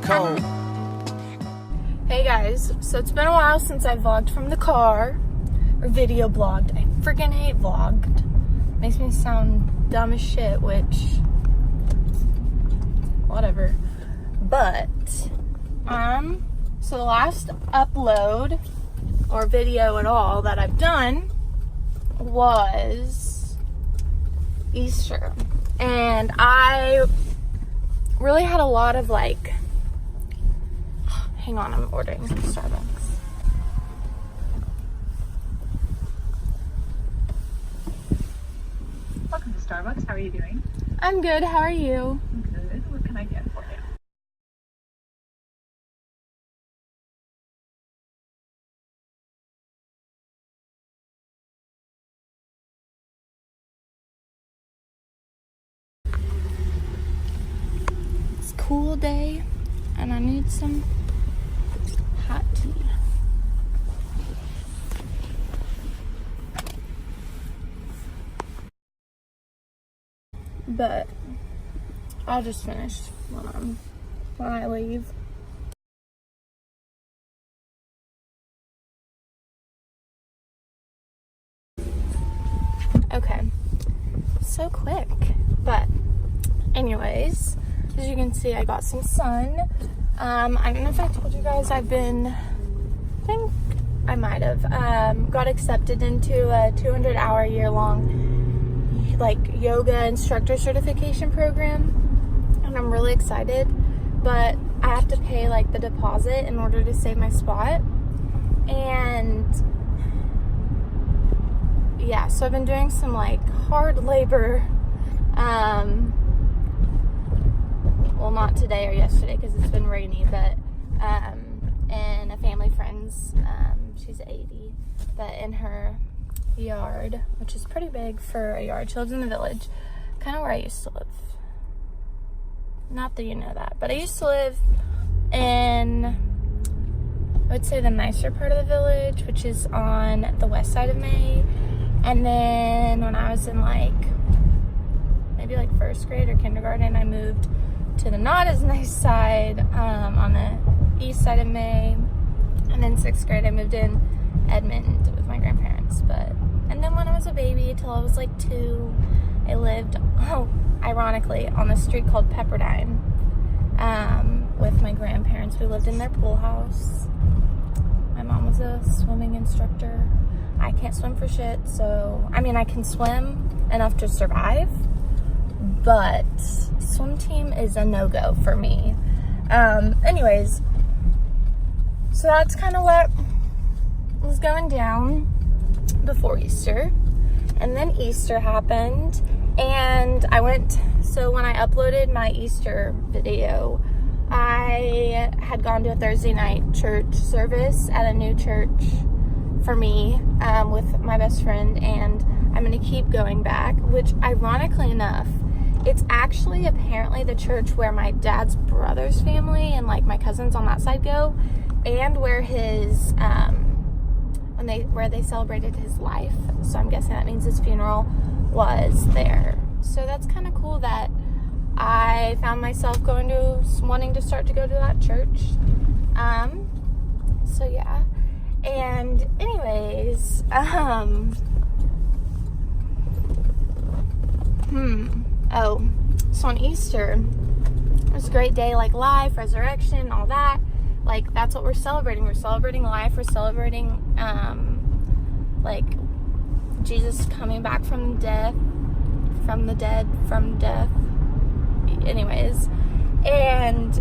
cold. Hey guys, so it's been a while since I vlogged from the car, or video blogged. I freaking hate vlogged. Makes me sound dumb as shit, which, whatever. But, so the last upload, or video at all, that I've done was Easter. And I really had a lot of like, hang on, I'm ordering some Starbucks. Welcome to Starbucks. How are you doing? I'm good, how are you? Good. What can I get for you? It's a cool day, and I need some hot tea. But I'll just finish when I leave. Okay, so quick. But anyways, as you can see, I got some sun. I don't know if I told you guys, I think I might have got accepted into a 200-hour year-long like yoga instructor certification program, and I'm really excited, but I have to pay like the deposit in order to save my spot. And yeah, so I've been doing some like hard labor, well, not today or yesterday because it's been rainy, but and a family friend's, she's 80, but in her yard, which is pretty big for a yard. She lives in the village, kind of where I used to live. Not that you know that, but I used to live in, I would say, the nicer part of the village, which is on the west side of May. And then when I was in like maybe like first grade or kindergarten, I moved to the not as nice side, on the east side of May. And then sixth grade I moved in Edmond with my grandparents. And then when I was a baby till I was like 2, I lived, ironically, on the street called Pepperdine, with my grandparents. We lived in their pool house. My mom was a swimming instructor. I can't swim for shit, so I mean, I can swim enough to survive, but swim team is a no-go for me. Anyways, so that's kind of what was going down before Easter. And then Easter happened, and so when I uploaded my Easter video, I had gone to a Thursday night church service at a new church for me, with my best friend, and I'm gonna keep going back, which ironically enough, it's actually apparently the church where my dad's brother's family and like my cousins on that side go, and where his where they celebrated his life. So I'm guessing that means his funeral was there. So that's kind of cool that I found myself wanting to start to go to that church. So yeah. And anyways, so on Easter, it was a great day, like life, resurrection, all that. Like, that's what we're celebrating. We're celebrating life. We're celebrating, like, Jesus coming back from death. Anyways. And,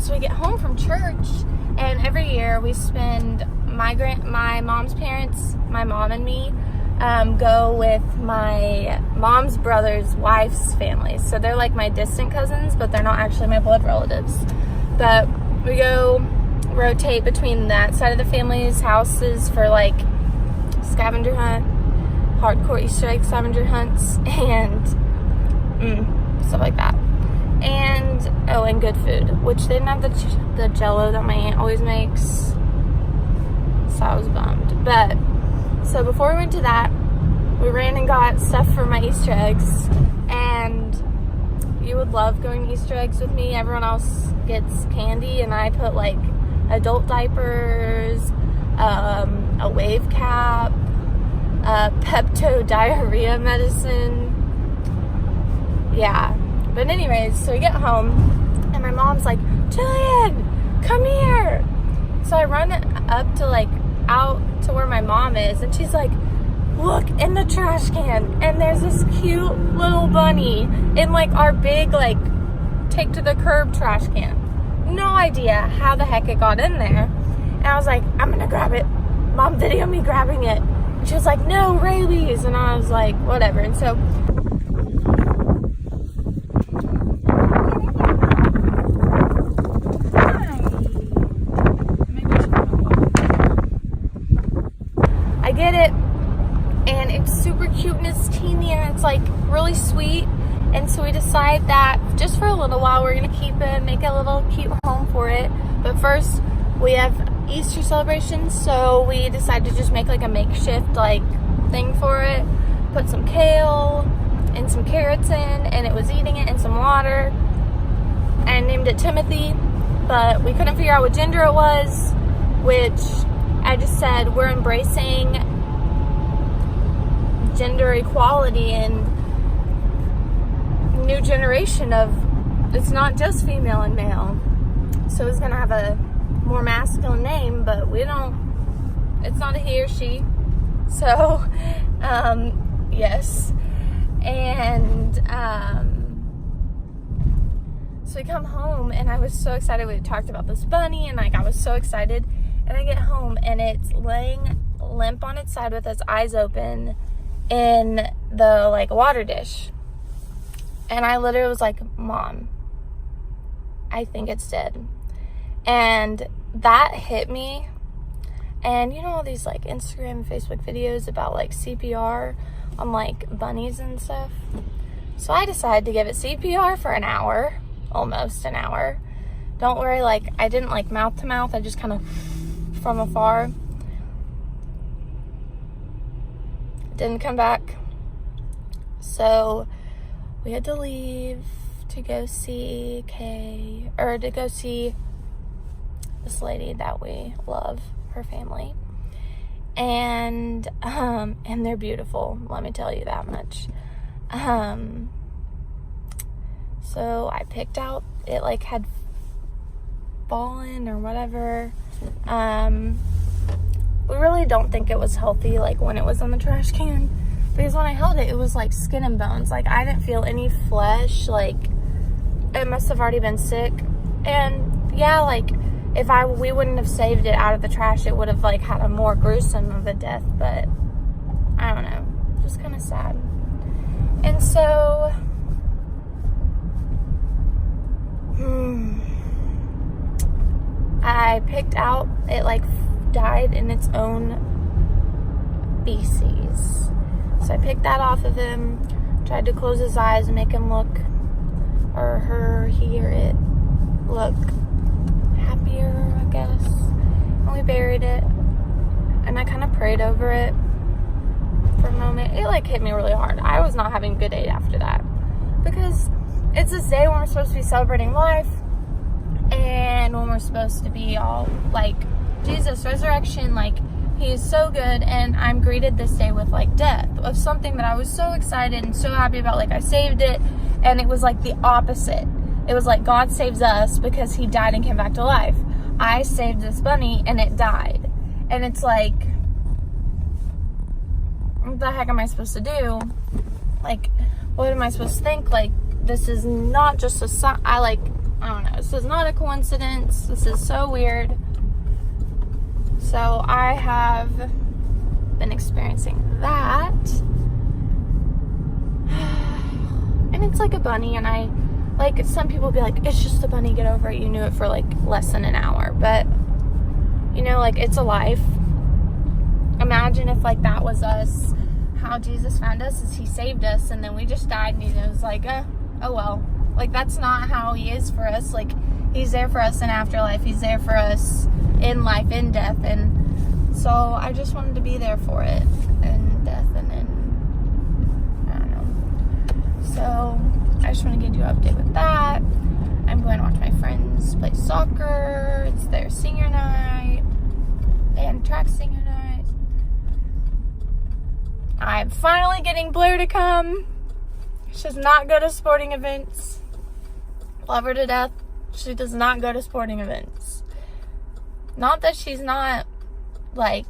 so we get home from church, and every year we spend, my mom's parents, my mom and me, go with my mom's brother's wife's family. So they're like my distant cousins, but they're not actually my blood relatives. But we go rotate between that side of the family's houses for like scavenger hunt, hardcore Easter egg scavenger hunts, and stuff like that. And and good food, which they didn't have the Jello that my aunt always makes, so I was bummed. But so before we went to that, we ran and got stuff for my Easter eggs, and you would love going to Easter eggs with me. Everyone else gets candy, and I put like adult diapers, a wave cap, Pepto diarrhea medicine. Yeah. But anyways, so we get home, and my mom's like, Jillian, come here. So I run up to like out to where my mom is, and she's like, look in the trash can, and there's this cute little bunny in like our big like take to the curb trash can. No idea how the heck it got in there. And I was like, I'm gonna grab it. Mom, video me grabbing it. And she was like, no, rabies. And I was like, whatever. And so I get it, and it's super cute, and it's teeny, and it's like really sweet. And so we decide that just for a little while we're gonna keep it, make a little cute home for it. But first we have Easter celebrations, so we decided to just make like a makeshift like thing for it. Put some kale and some carrots in, and it was eating it, and some water. I named it Timothy, but we couldn't figure out what gender it was, which I just said we're embracing gender equality and new generation of, it's not just female and male. So it's gonna have a more masculine name, but we don't, it's not a he or she. So yes. And so we come home, and I was so excited. We talked about this bunny, and like I was so excited. And I get home, and it's laying limp on its side with its eyes open in the like water dish. And I literally was like, Mom, I think it's dead. And that hit me. And you know all these like Instagram and Facebook videos about like CPR on like bunnies and stuff. So I decided to give it CPR for an hour, almost an hour. Don't worry, like I didn't like mouth to mouth. I just kind of from afar. Didn't come back. So we had to leave to go see to go see this lady that we love, her family. And they're beautiful, let me tell you that much. So I picked out, it like had fallen or whatever. We really don't think it was healthy, like when it was in the trash can, because when I held it, it was like skin and bones. Like I didn't feel any flesh. Like it must have already been sick. And yeah, like if we wouldn't have saved it out of the trash, it would have like had a more gruesome of a death. But I don't know, just kind of sad. And so I picked out, it like died in its own feces. So I picked that off of him, tried to close his eyes and make him look, or her, he or it, look happier, I guess. And we buried it, and I kind of prayed over it for a moment. It like hit me really hard. I was not having a good day after that, because it's this day when we're supposed to be celebrating life, and when we're supposed to be all like Jesus, resurrection, like he is so good, and I'm greeted this day with like death of something that I was so excited and so happy about. Like I saved it, and it was like the opposite. It was like God saves us because he died and came back to life. I saved this bunny and it died. And it's like, what the heck am I supposed to do? Like, what am I supposed to think? Like, this is not just a I don't know. This is not a coincidence. This is so weird. So I have been experiencing that. And it's like a bunny, and I, like, some people be like, it's just a bunny, get over it. You knew it for like less than an hour. But, you know, like, it's a life. Imagine if like that was us. How Jesus found us is he saved us, and then we just died, and he was like, oh well. Like, that's not how he is for us. Like, he's there for us in afterlife. He's there for us in life, in death. And so I just wanted to be there for it, in death and in, I don't know. So I just want to give you an update with that. I'm going to watch my friends play soccer. It's their senior night and track senior night. I'm finally getting Blair to come. She does not go to sporting events. Love her to death. She does not go to sporting events. Not that she's not, like,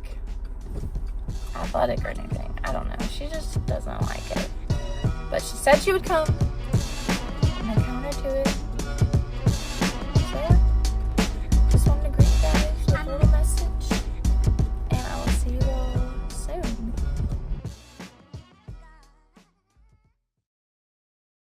athletic or anything. I don't know. She just doesn't like it. But she said she would come. And I counted to it.